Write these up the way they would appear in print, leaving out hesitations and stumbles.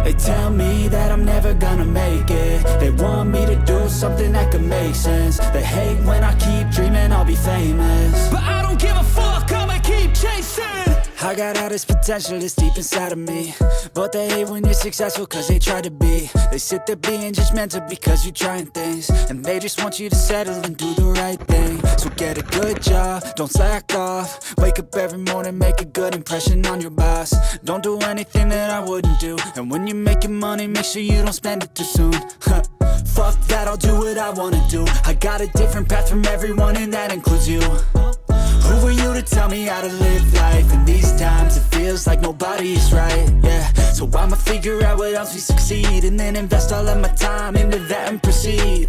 They tell me that I'm never gonna make it. They want me to do something that could make sense. They hate when I keep dreaming I'll be famous, but I don't give a fuck, I'ma keep chasing. I got all this potential that's deep inside of me, but they hate when you're successful cause they try to be. They sit there being judgmental because you're trying things, and they just want you to settle and do the right thing. So get a good job, don't slack off. Wake up every morning, make a good impression on your boss. Don't do anything that I wouldn't do, and when you're making money, make sure you don't spend it too soon. Fuck that, I'll do what I wanna do. I got a different path from everyone, and that includes you. Who are you to tell me how to live life? In these times it feels like nobody's right, yeah. So I'ma figure out what else we succeed, and then invest all of my time into that and proceed.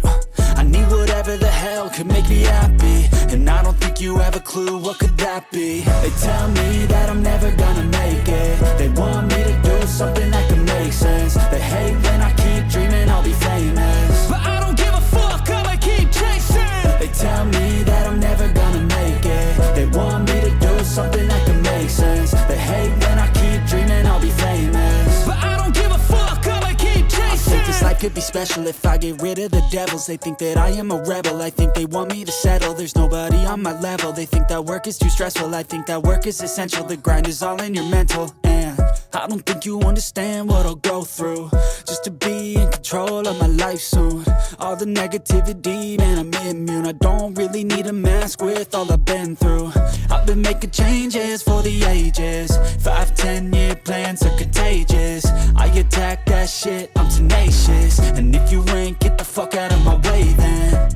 I need whatever the hell could make me happy, and I don't think you have a clue what could that be. They tell me that I'm never gonna make it. They want me to do something that can make sense. They hate when I keep dreaming I'll be famous, but I don't give a fuck, I'ma keep chasing. They tell me that I'm never gonna make it. They want me to do something that can make sense. They hate when I keep dreaming I'll be famous, but I don't give a fuck, I'ma keep chasing. I think this life could be special if I get rid of the devils. They think that I am a rebel, I think they want me to settle. There's nobody on my level. They think that work is too stressful, I think that work is essential. The grind is all in your mental, and I don't think you understand what I'll go through just to be in control of my life soon. All the negativity, man, I'm immune. I don't really need a mask with all I've been through. I've been making changes for the ages. 5-10 year plans are contagious. I attack that shit, I'm tenacious. And if you ain't, get the fuck out of my way then.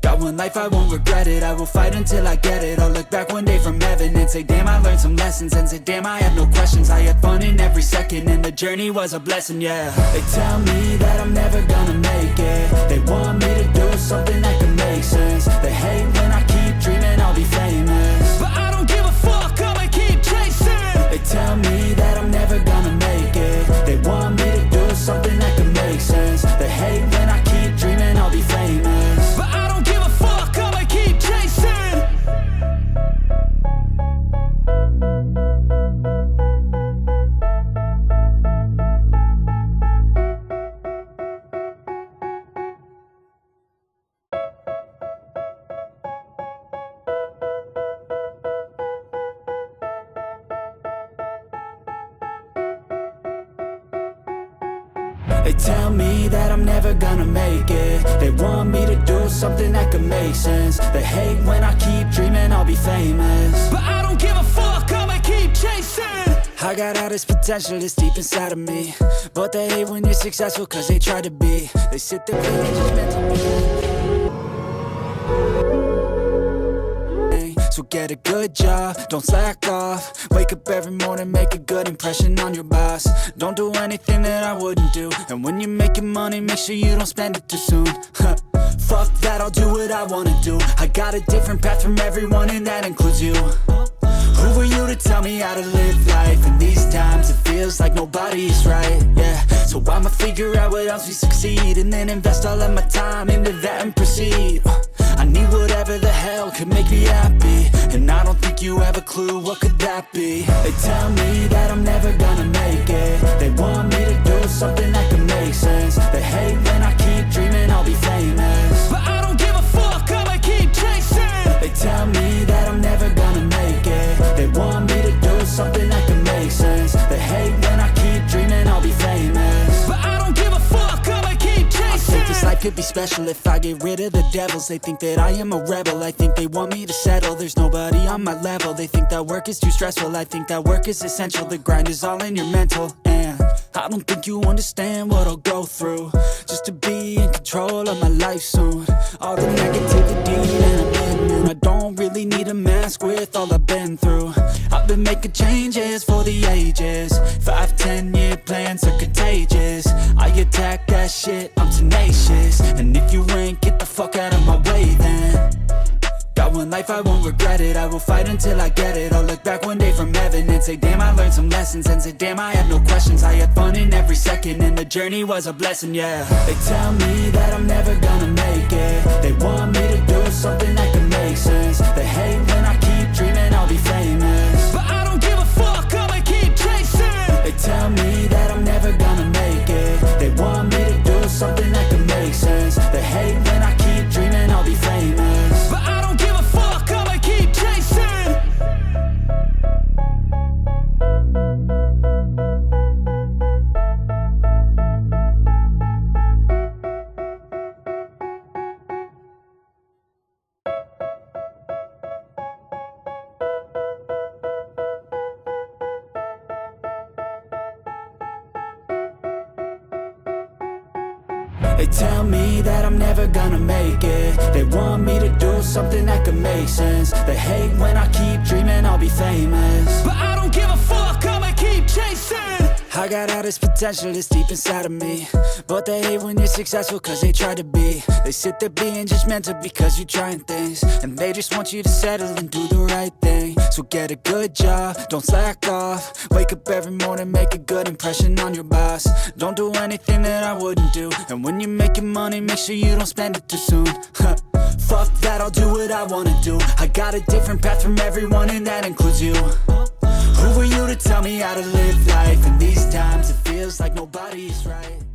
Got one life, I won't regret it. I will fight until I get it. I'll look back one day from heaven and say, damn, I learned some lessons. And say, damn, I had no questions. I had fun in every second, and the journey was a blessing, yeah. They tell me that I'm never gonna make it. They want me to do something that can make sense. They hate when I keep dreaming I'll be famous, but I don't give a fuck, I'ma keep chasing. They tell me that I'm never gonna make it. They want me to do something that can make sense. They hate when I keep dreaming I'll be famous, but I don't give a fuck, I'ma keep chasing. They tell me that I'm never gonna make it. They want me to do something that can make sense. They hate when I keep dreaming I'll be famous, but I don't give a fuck, I'ma keep chasing. I got all this potential that's deep inside of me, but they hate when you're successful cause they try to be. They sit there being judgmental. So get a good job, don't slack off. Wake up every morning, make a good impression on your boss. Don't do anything that I wouldn't do, and when you're making money, make sure you don't spend it too soon. Fuck that, I'll do what I wanna do. I got a different path from everyone, and that includes you. Who are you to tell me how to live life? In these times it feels like nobody's right, yeah. So I'ma figure out what else we succeed, and then invest all of my time into that and proceed. I need whatever the hell could make me happy, and I don't think you have a clue what could that be. They tell me that I'm never gonna make it. They want me to do something that can make sense. They hate when I keep dreaming I'll be famous, but I don't give a fuck, I'ma keep chasing. They tell me that I'm never gonna make it. They want me to do something that can make sense. They hate when I keep dreaming I'll be famous, but I don't give a fuck, I'ma keep chasing. I think this life could be special if I get rid of the devils. They think that I am a rebel, I think they want me to settle. There's nobody on my level. They think that work is too stressful, I think that work is essential. The grind is all in your mental, and I don't think you understand what I'll go through just to be in control of my life soon. All the negativity, and I'm immune. I don't really need a mask with all I've been through. I've been making changes for the ages. 5-10 year plans are contagious. I attack that shit, I'm tenacious. And if you ain't, get the fuck out of my way then. Got one life, I won't regret it. I will fight until I get it. I'll look back one day from heaven and say, damn, I learned some lessons. And say, damn, I have no questions. I had fun in every second, and the journey was a blessing, yeah. They tell me that I'm never gonna make it. They want me to do something that can make sense. They hate when I keep dreaming I'll be famous, but I don't give a fuck, I'ma keep chasing. They tell me that I'm never gonna make it. They tell me that I'm never gonna make it. They want me to do something that could make sense. They hate when I keep dreaming I'll be famous, but I don't give a fuck, I'ma keep chasing. I got all this potential that's deep inside of me, but they hate when you're successful cause they try to be. They sit there being judgmental because you're trying things, and they just want you to settle and do the right thing. So get a good job, don't slack off. Wake up every morning, make a good impression on your boss. Don't do anything that I wouldn't do, and when you're making money, make sure you don't spend it too soon. Fuck that, I'll do what I wanna do. I got a different path from everyone and that includes you. Who are you to tell me how to live life? In these times it feels like nobody's right.